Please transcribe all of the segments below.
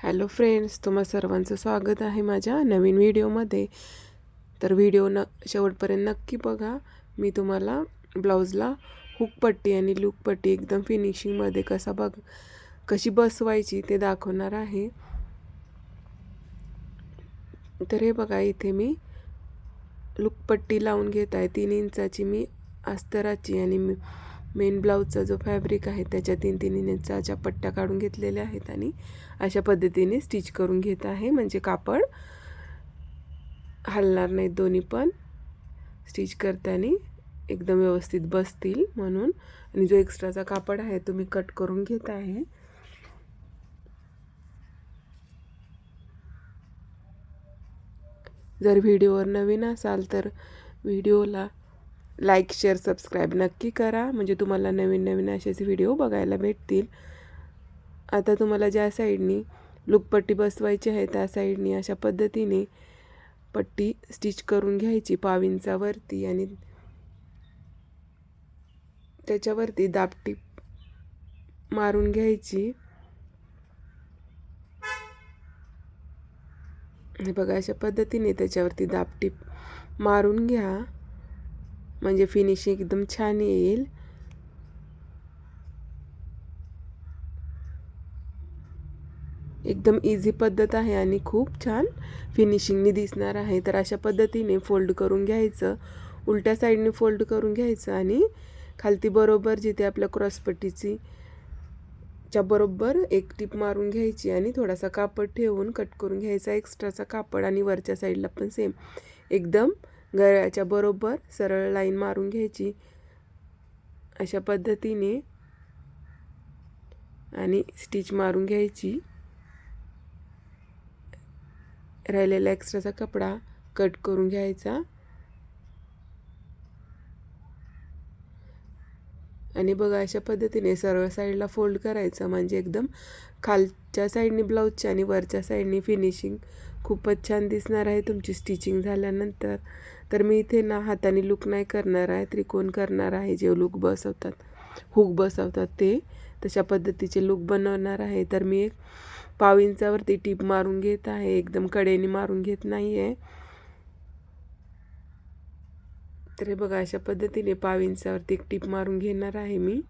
Hello friends, तुम्हा सर्वांचं स्वागत आहे माझ्या नवीन व्हिडिओमध्ये. तर व्हिडिओ शेवटपर्यंत नक्की बघा. मी तुम्हाला ब्लाऊजला हुकपट्टी आणि लूकपट्टी एकदम फिनिशिंगमध्ये कशी बसवायची ते दाखवणार आहे. तर हे बघा, इथे मी लूकपट्टी लावून घेत आहे. 3 इंचाची मी अस्तराची आणि मेन ब्लाऊजचा जो फॅब्रिक आहे त्याच्या 3-3 इंचाच्या पट्ट्या काढून घेतलेल्या आहेत आणि अशा पद्धतीने स्टिच करून घेत आहे, म्हणजे कापड हलणार नाहीत. दोन्ही पण स्टिच करताना एकदम व्यवस्थित बसतील म्हणून. आणि जो एक्स्ट्राचा कापड आहे तो मी कट करून घेत आहे. जर व्हिडिओवर नवीन असाल तर व्हिडिओला लाईक, शेअर, सबस्क्राईब नक्की करा, म्हणजे तुम्हाला नवीन नवीन असेच व्हिडिओ बघायला भेटतील. आता तुम्हाला ज्या साईडनी लूकपट्टी बसवायची आहे त्या साईडनी अशा पद्धतीने पट्टी स्टिच करून घ्यायची 1/2 इंचावरती आणि त्याच्यावरती दाबटीप मारून घ्यायची. हे बघा, अशा पद्धतीने त्याच्यावरती दाबटीप मारून घ्या, म्हणजे फिनिशिंग एकदम छान येईल. एकदम इझी पद्धत आहे आणि खूप छान फिनिशिंगनी दिसणार आहे. तर अशा पद्धतीने फोल्ड करून घ्यायचं, उलट्या साईडने फोल्ड करून घ्यायचं आणि खालती बरोबर जिथे आपल्या क्रॉसपट्टीची च्या बरोबर एक टीप मारून घ्यायची आणि थोडासा कापड ठेवून कट करून घ्यायचा एक्स्ट्राचा कापड. आणि वरच्या साईडला पण सेम एकदम गळ्याच्या बरोबर सरळ लाईन मारून घ्यायची अशा पद्धतीने आणि स्टिच मारून घ्यायची. राहिलेला एक्स्ट्राचा कपडा कट करून घ्यायचा आणि बघा, अशा पद्धतीने सरळ साईडला फोल्ड करायचं, म्हणजे एकदम खालच्या साईडनी ब्लाऊजच्या आणि वरच्या साईडनी फिनिशिंग खूपच छान दिसणार आहे तुमची स्टिचिंग झाल्यानंतर. तर मी इथे ना हाताने लूक नाही करणार आहे, त्रिकोण करणार आहे. जे लूक बसवतात, हुक बसवतात ते तशा पद्धतीचे लूक बनवणार आहे. तर मी 1/2 इंचावरती टीप मारून घेत आहे, एकदम कडेने मारून घेत नाही आहे. तर हे बघा, अशा पद्धतीने 1/2 इंचावरती एक टीप मारून घेणार आहे मी.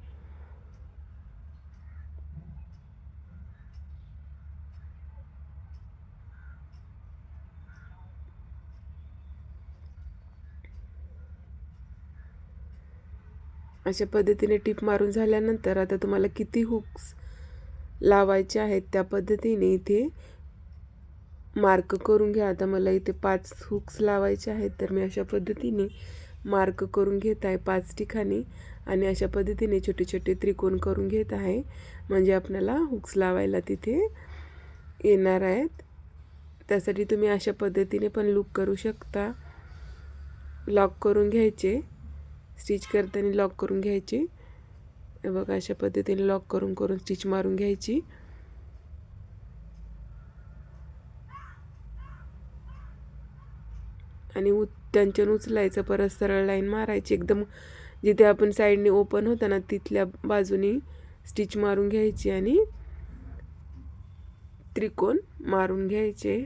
अशा पद्धतीने टिप मारून झाल्यानंतर आता तुम्हाला किती हुक्स लावायचे आहेत त्या पद्धतीने इथे मार्क करून घ्या. आता मला इथे 5 हुक्स लावायचे आहेत, तर मी अशा पद्धतीने मार्क करून घेत आहे 5 ठिकाणी आणि अशा पद्धतीने छोटे छोटे त्रिकोण करून घेत आहे, म्हणजे आपल्याला हुक्स लावायला तिथे येणार आहेत. त्यासाठी तुम्ही अशा पद्धतीने पण लूक करू शकता. लॉक करून घ्यायचे, स्टिच करताना लॉक करून घ्यायचे. हे बघा, अशा पद्धतीने लॉक करून करून स्टिच मारून घ्यायची. आणि त्यांच्यानं उचलायचं, परत सरळ लाईन मारायची. एकदम जिथे आपण साईडने ओपन होतं ना तिथल्या बाजूनी स्टिच मारून घ्यायची आणि त्रिकोण मारून घ्यायचे.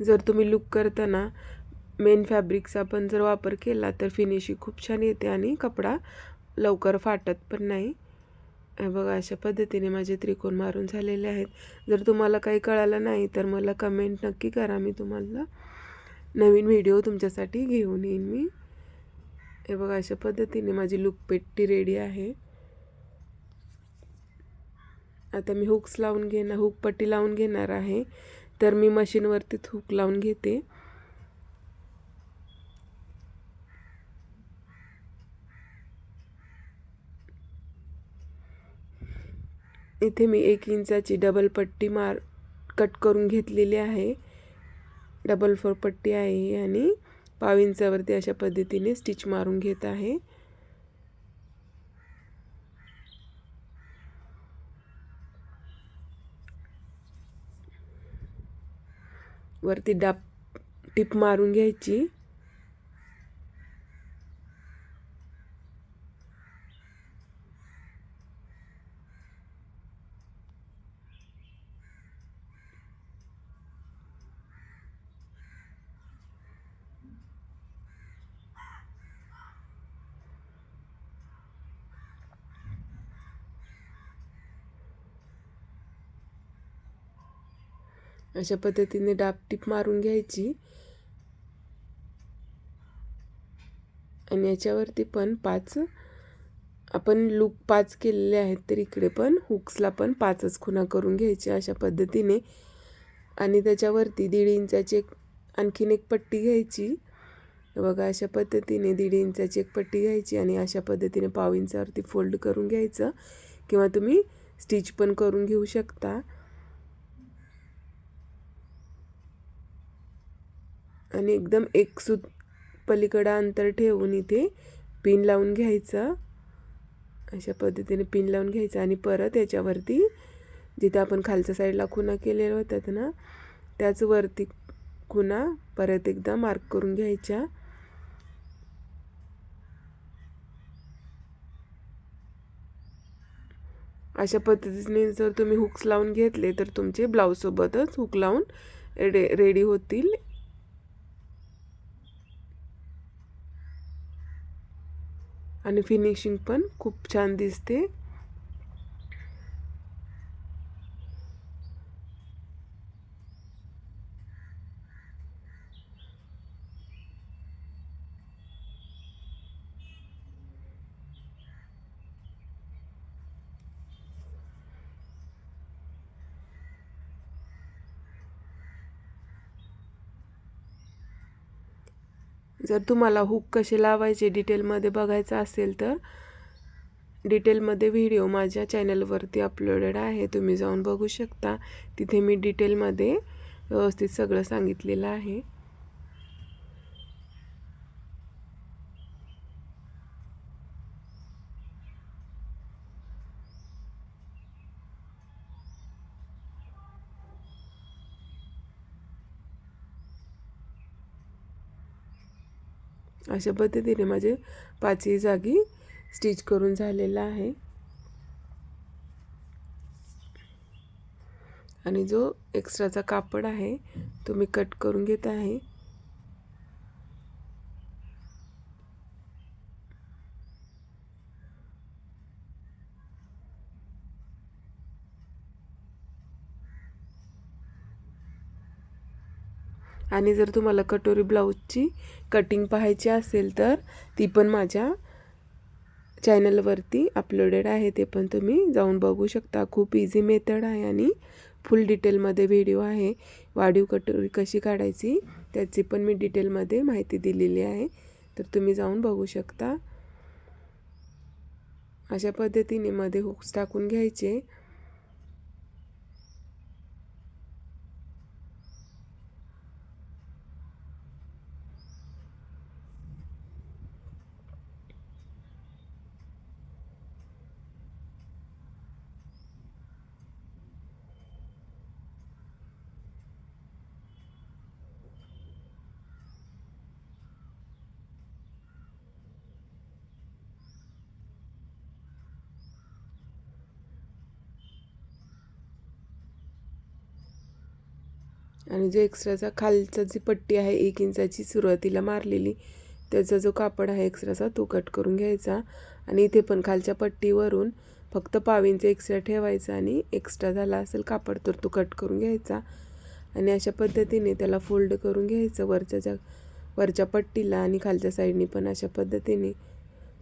जर तुम्ही लूक करताना मेन फॅब्रिकचा पण जर वापर केला तर फिनिशिंग खूप छान येते आणि कपडा लवकर फाटत पण नाही. बघा, अशा पद्धतीने माझे त्रिकोण मारून झालेले आहेत. जर तुम्हाला काही कळालं नाही तर मला कमेंट नक्की करा, मी तुम्हाला नवीन व्हिडिओ तुमच्यासाठी घेऊन येईन मी. हे बघा, अशा पद्धतीने माझी लूकपट्टी रेडी आहे. आता मी हुकपट्टी लावून घेणार आहे. तर मी मशीनवरती हुक लावून घेते. इथे मी 1 इंचाची डबल पट्टी कट करून घेतलेली आहे. डबल 4 पट्टी आहे आणि 1/2 इंचावरती अशा पद्धतीने स्टिच मारून घेत आहे. वरती टिप मारून घ्यायची. अशा पद्धतीने टिप मारून घ्यायची आणि याच्यावरती पण 5 आपण लूप 5 केलेले आहेत, तर इकडे पण हुक्सला पण 5च खुणा करून घ्यायच्या अशा पद्धतीने. आणि त्याच्यावरती 1.5 इंचाची आणखीन एक पट्टी घ्यायची. बघा अशा पद्धतीने 1.5 इंचाची एक पट्टी घ्यायची आणि अशा पद्धतीने 1/2 इंचावरती फोल्ड करून घ्यायचं, किंवा तुम्ही स्टिच पण करून घेऊ शकता. आणि एकदम एक सूत पलीकडे अंतर ठेवून इथे पिन लावून घ्यायचं. अशा पद्धतीने पिन लावून घ्यायचं आणि परत याच्यावरती जिथे आपण खालच्या साईडला खुणा केलेल्या होत्यात ना, त्याच वरती खुणा परत एकदा मार्क करून घ्यायच्या. अशा पद्धतीने जर तुम्ही हुक्स लावून घेतले तर तुमचे ब्लाऊजसोबतच हुक लावून रेडी होतील. आणि फिनिशिंग पण खूप छान दिसते. जर तुम्हाला हुक कसे लावायचे डिटेलमध्ये बघायचं असेल तर डिटेलमध्ये व्हिडिओ माझ्या चॅनलवरती अपलोडेड आहे, तुम्ही जाऊन बघू शकता. तिथे मी डिटेलमध्ये व्यवस्थित सगळं सांगितलेलं आहे. अशा पद्धतीने माझे 5ही जागी स्टिच करून झालेला आहे. आणि जो एक्स्ट्राचा कापड आहे तो मी कट करून घेत आहे. आणि जर तुम्हाला कटोरी ब्लाऊजची कटिंग पाहायची असेल तर ती पण माझ्या चॅनलवरती अपलोडेड आहे, ते पण तुम्ही जाऊन बघू शकता. खूप इझी मेथड आहे आणि फुल डिटेलमध्ये व्हिडिओ आहे. वाढीव कटोरी कशी काढायची त्याची पण मी डिटेलमध्ये माहिती दिलेली आहे, तर तुम्ही जाऊन बघू शकता. अशा पद्धतीने मध्ये हुक्स टाकून घ्यायचे. आणि जो एक्स्ट्राचा खालचा जी पट्टी आहे 1 इंचाची सुरुवातीला मारलेली, त्याचा जो कापड आहे एक्स्ट्राचा तो कट करून घ्यायचा. आणि इथे पण खालच्या पट्टीवरून फक्त 1/2 इंच एक्स्ट्रा ठेवायचा आणि एक्स्ट्रा झाला असेल कापड तर तो कट करून घ्यायचा. आणि अशा पद्धतीने त्याला फोल्ड करून घ्यायचं वरच्या पट्टीला आणि खालच्या साईडनी पण अशा पद्धतीने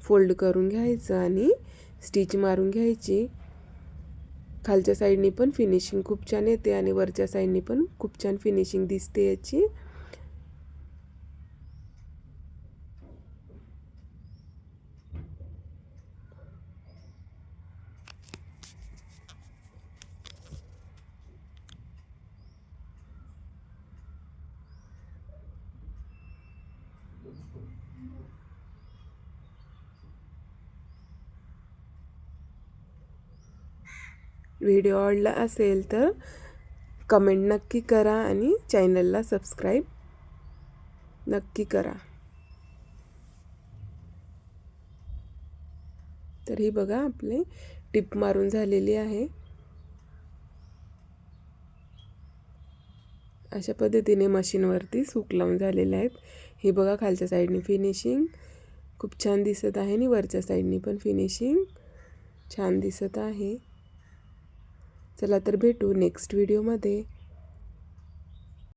फोल्ड करून घ्यायचं आणि स्टिच मारून घ्यायची. खालच्या साईडनी पण फिनिशिंग खूप छान येते आणि वरच्या साईडनी पण खूप छान फिनिशिंग दिसते याची. व्हिडिओ आवडला असेल तर कमेंट नक्की करा आणि चॅनलला सबस्क्राईब नक्की करा. तर ही बघा आपले टिप मारून झालेली आहे. अशा पद्धतीने मशीनवरती हुक लावून झालेले आहेत. हे बघा खालच्या साईडनी फिनिशिंग खूप छान दिसत आहे आणि वरच्या साईडनी पण फिनिशिंग छान दिसत आहे. चला तर भेटू नेक्स्ट व्हिडिओमध्ये.